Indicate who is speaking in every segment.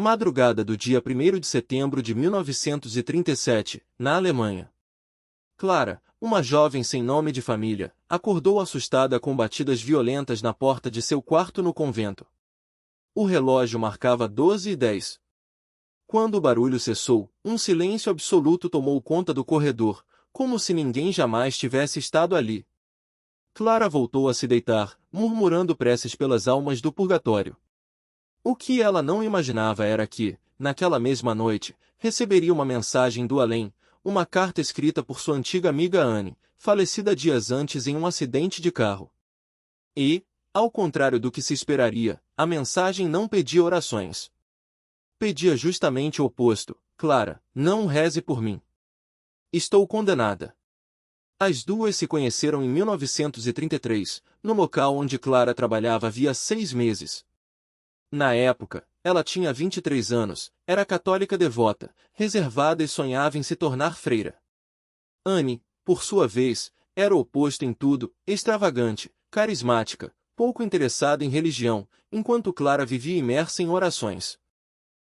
Speaker 1: Madrugada do dia 1º de setembro de 1937, na Alemanha. Clara, uma jovem sem nome de família, acordou assustada com batidas violentas na porta de seu quarto no convento. O relógio marcava 12h10. Quando o barulho cessou, um silêncio absoluto tomou conta do corredor, como se ninguém jamais tivesse estado ali. Clara voltou a se deitar, murmurando preces pelas almas do purgatório. O que ela não imaginava era que, naquela mesma noite, receberia uma mensagem do além, uma carta escrita por sua antiga amiga Anne, falecida dias antes em um acidente de carro. E, ao contrário do que se esperaria, a mensagem não pedia orações. Pedia justamente o oposto: Clara, não reze por mim. Estou condenada. As duas se conheceram em 1933, no local onde Clara trabalhava havia 6 meses. Na época, ela tinha 23 anos, era católica devota, reservada e sonhava em se tornar freira. Anne, por sua vez, era o oposto em tudo, extravagante, carismática, pouco interessada em religião, enquanto Clara vivia imersa em orações.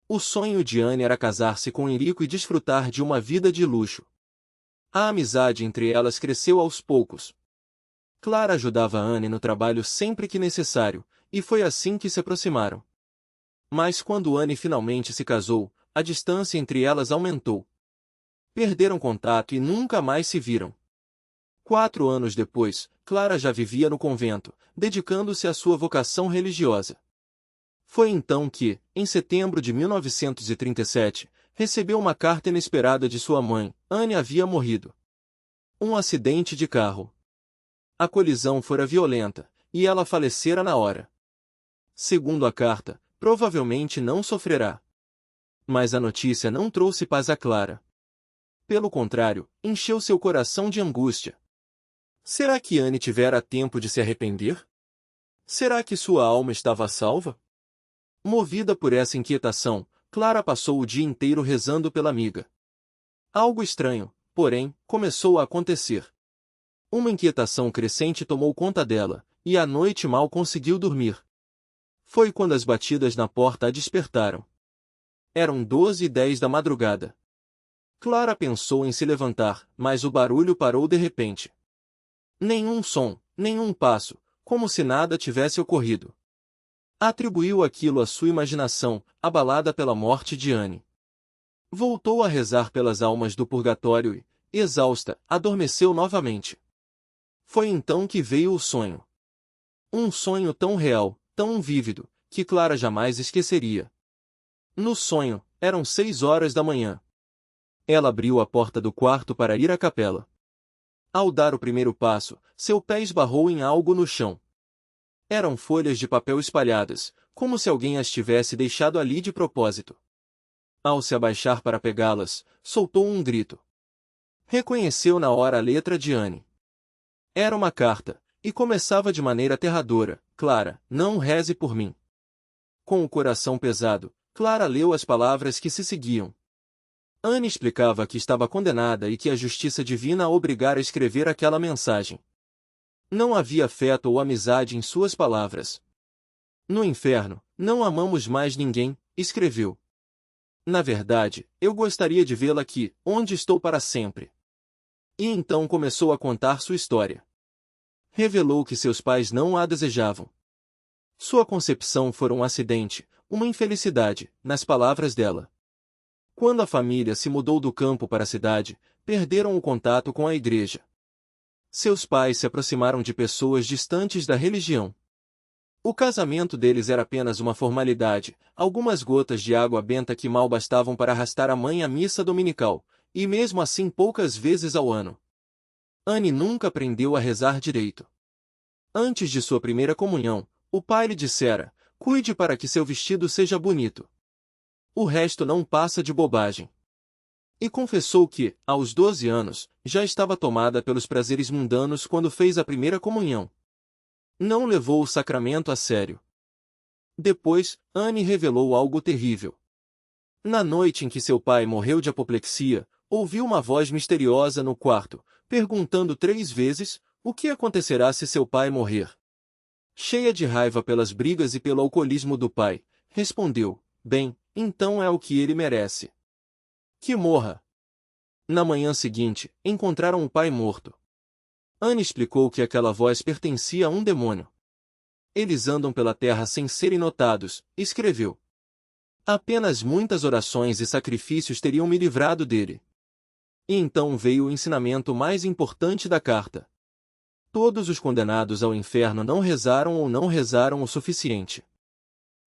Speaker 1: O sonho de Anne era casar-se com Enrico e desfrutar de uma vida de luxo. A amizade entre elas cresceu aos poucos. Clara ajudava Anne no trabalho sempre que necessário, e foi assim que se aproximaram. Mas quando Anne finalmente se casou, a distância entre elas aumentou. Perderam contato e nunca mais se viram. 4 anos depois, Clara já vivia no convento, dedicando-se à sua vocação religiosa. Foi então que, em setembro de 1937, recebeu uma carta inesperada de sua mãe. Anne havia morrido. Um acidente de carro. A colisão fora violenta, e ela falecera na hora. Segundo a carta, provavelmente não sofrerá. Mas a notícia não trouxe paz a Clara. Pelo contrário, encheu seu coração de angústia. Será que Anne tivera tempo de se arrepender? Será que sua alma estava salva? Movida por essa inquietação, Clara passou o dia inteiro rezando pela amiga. Algo estranho, porém, começou a acontecer. Uma inquietação crescente tomou conta dela, e à noite mal conseguiu dormir. Foi quando as batidas na porta a despertaram. Eram 12h10 da madrugada. Clara pensou em se levantar, mas o barulho parou de repente. Nenhum som, nenhum passo, como se nada tivesse ocorrido. Atribuiu aquilo à sua imaginação, abalada pela morte de Anne. Voltou a rezar pelas almas do purgatório e, exausta, adormeceu novamente. Foi então que veio o sonho. Um sonho tão real, tão vívido, que Clara jamais esqueceria. No sonho, eram 6 horas da manhã. Ela abriu a porta do quarto para ir à capela. Ao dar o primeiro passo, seu pé esbarrou em algo no chão. Eram folhas de papel espalhadas, como se alguém as tivesse deixado ali de propósito. Ao se abaixar para pegá-las, soltou um grito. Reconheceu na hora a letra de Anne. Era uma carta, e começava de maneira aterradora: Clara, não reze por mim. Com o coração pesado, Clara leu as palavras que se seguiam. Anne explicava que estava condenada e que a justiça divina a obrigara a escrever aquela mensagem. Não havia afeto ou amizade em suas palavras. No inferno, não amamos mais ninguém, escreveu. Na verdade, eu gostaria de vê-la aqui, onde estou para sempre. E então começou a contar sua história. Revelou que seus pais não a desejavam. Sua concepção fora um acidente, uma infelicidade, nas palavras dela. Quando a família se mudou do campo para a cidade, perderam o contato com a igreja. Seus pais se aproximaram de pessoas distantes da religião. O casamento deles era apenas uma formalidade, algumas gotas de água benta que mal bastavam para arrastar a mãe à missa dominical, e mesmo assim poucas vezes ao ano. Anne nunca aprendeu a rezar direito. Antes de sua primeira comunhão, o pai lhe dissera: cuide para que seu vestido seja bonito. O resto não passa de bobagem. E confessou que, aos 12 anos, já estava tomada pelos prazeres mundanos quando fez a primeira comunhão. Não levou o sacramento a sério. Depois, Anne revelou algo terrível. Na noite em que seu pai morreu de apoplexia, ouviu uma voz misteriosa no quarto, perguntando 3 vezes: o que acontecerá se seu pai morrer? Cheia de raiva pelas brigas e pelo alcoolismo do pai, respondeu: bem, então é o que ele merece. Que morra. Na manhã seguinte, encontraram o pai morto. Anne explicou que aquela voz pertencia a um demônio. Eles andam pela terra sem serem notados, escreveu. Apenas muitas orações e sacrifícios teriam me livrado dele. E então veio o ensinamento mais importante da carta. Todos os condenados ao inferno não rezaram ou não rezaram o suficiente.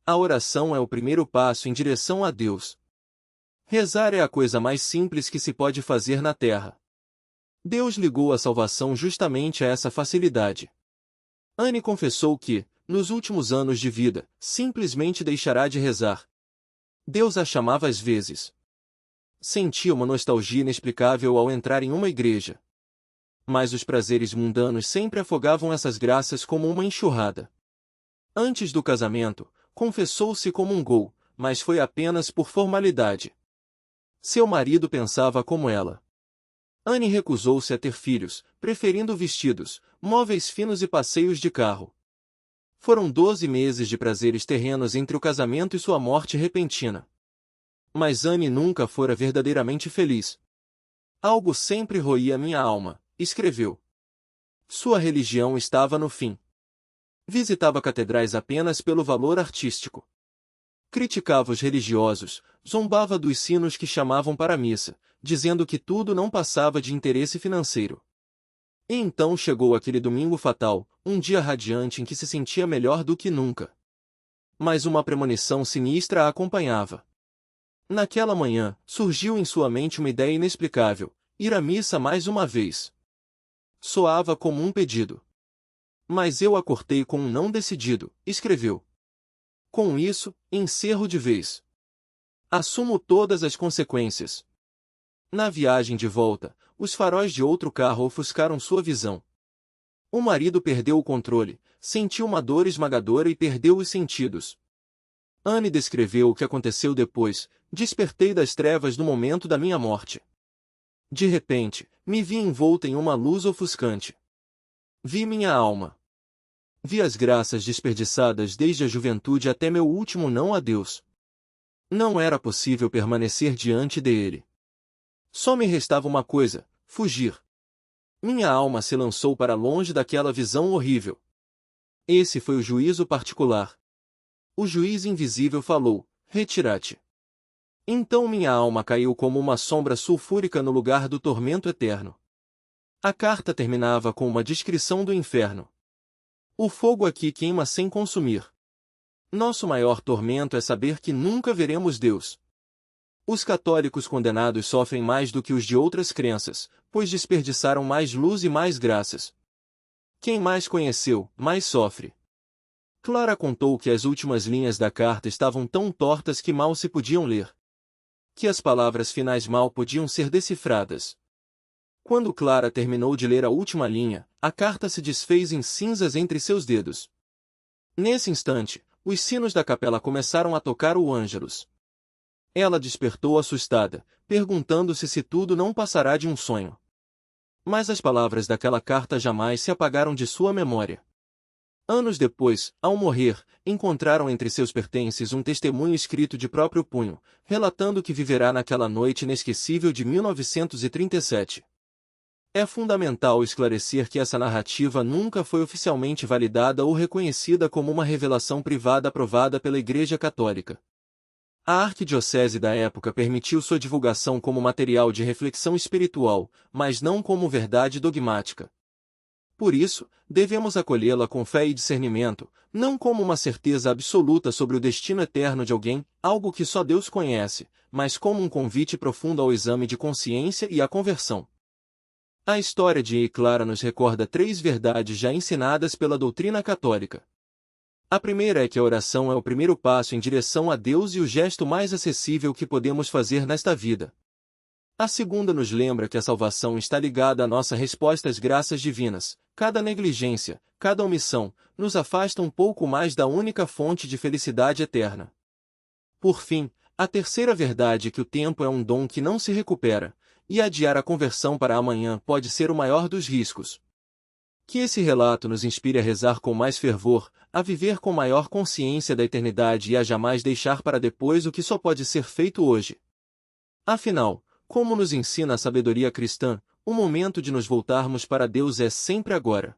Speaker 1: A oração é o primeiro passo em direção a Deus. Rezar é a coisa mais simples que se pode fazer na terra. Deus ligou a salvação justamente a essa facilidade. Anne confessou que, nos últimos anos de vida, simplesmente deixará de rezar. Deus a chamava às vezes. Sentia uma nostalgia inexplicável ao entrar em uma igreja. Mas os prazeres mundanos sempre afogavam essas graças como uma enxurrada. Antes do casamento, confessou-se comungou, mas foi apenas por formalidade. Seu marido pensava como ela. Anne recusou-se a ter filhos, preferindo vestidos, móveis finos e passeios de carro. Foram 12 meses de prazeres terrenos entre o casamento e sua morte repentina. Mas Anne nunca fora verdadeiramente feliz. Algo sempre roía minha alma, escreveu. Sua religião estava no fim. Visitava catedrais apenas pelo valor artístico. Criticava os religiosos, zombava dos sinos que chamavam para a missa, dizendo que tudo não passava de interesse financeiro. E então chegou aquele domingo fatal, um dia radiante em que se sentia melhor do que nunca. Mas uma premonição sinistra a acompanhava. Naquela manhã, surgiu em sua mente uma ideia inexplicável: ir à missa mais uma vez. Soava como um pedido. Mas eu a cortei com um não decidido, escreveu. Com isso, encerro de vez. Assumo todas as consequências. Na viagem de volta, os faróis de outro carro ofuscaram sua visão. O marido perdeu o controle, sentiu uma dor esmagadora e perdeu os sentidos. Anne descreveu o que aconteceu depois: despertei das trevas no momento da minha morte. De repente, me vi envolta em uma luz ofuscante. Vi minha alma. Vi as graças desperdiçadas desde a juventude até meu último não a Deus. Não era possível permanecer diante dele. Só me restava uma coisa: fugir. Minha alma se lançou para longe daquela visão horrível. Esse foi o juízo particular. O juiz invisível falou: retira-te. Então minha alma caiu como uma sombra sulfúrica no lugar do tormento eterno. A carta terminava com uma descrição do inferno. O fogo aqui queima sem consumir. Nosso maior tormento é saber que nunca veremos Deus. Os católicos condenados sofrem mais do que os de outras crenças, pois desperdiçaram mais luz e mais graças. Quem mais conheceu, mais sofre. Clara contou que as últimas linhas da carta estavam tão tortas que mal se podiam ler. Que as palavras finais mal podiam ser decifradas. Quando Clara terminou de ler a última linha, a carta se desfez em cinzas entre seus dedos. Nesse instante, os sinos da capela começaram a tocar o Ângelus. Ela despertou assustada, perguntando-se se tudo não passará de um sonho. Mas as palavras daquela carta jamais se apagaram de sua memória. Anos depois, ao morrer, encontraram entre seus pertences um testemunho escrito de próprio punho, relatando que viverá naquela noite inesquecível de 1937. É fundamental esclarecer que essa narrativa nunca foi oficialmente validada ou reconhecida como uma revelação privada aprovada pela Igreja Católica. A arquidiocese da época permitiu sua divulgação como material de reflexão espiritual, mas não como verdade dogmática. Por isso, devemos acolhê-la com fé e discernimento, não como uma certeza absoluta sobre o destino eterno de alguém, algo que só Deus conhece, mas como um convite profundo ao exame de consciência e à conversão. A história de E. Clara nos recorda 3 verdades já ensinadas pela doutrina católica. A primeira é que a oração é o primeiro passo em direção a Deus e o gesto mais acessível que podemos fazer nesta vida. A segunda nos lembra que a salvação está ligada à nossa resposta às graças divinas. Cada negligência, cada omissão, nos afasta um pouco mais da única fonte de felicidade eterna. Por fim, a terceira verdade é que o tempo é um dom que não se recupera, e adiar a conversão para amanhã pode ser o maior dos riscos. Que esse relato nos inspire a rezar com mais fervor, a viver com maior consciência da eternidade e a jamais deixar para depois o que só pode ser feito hoje. Afinal, como nos ensina a sabedoria cristã, o momento de nos voltarmos para Deus é sempre agora.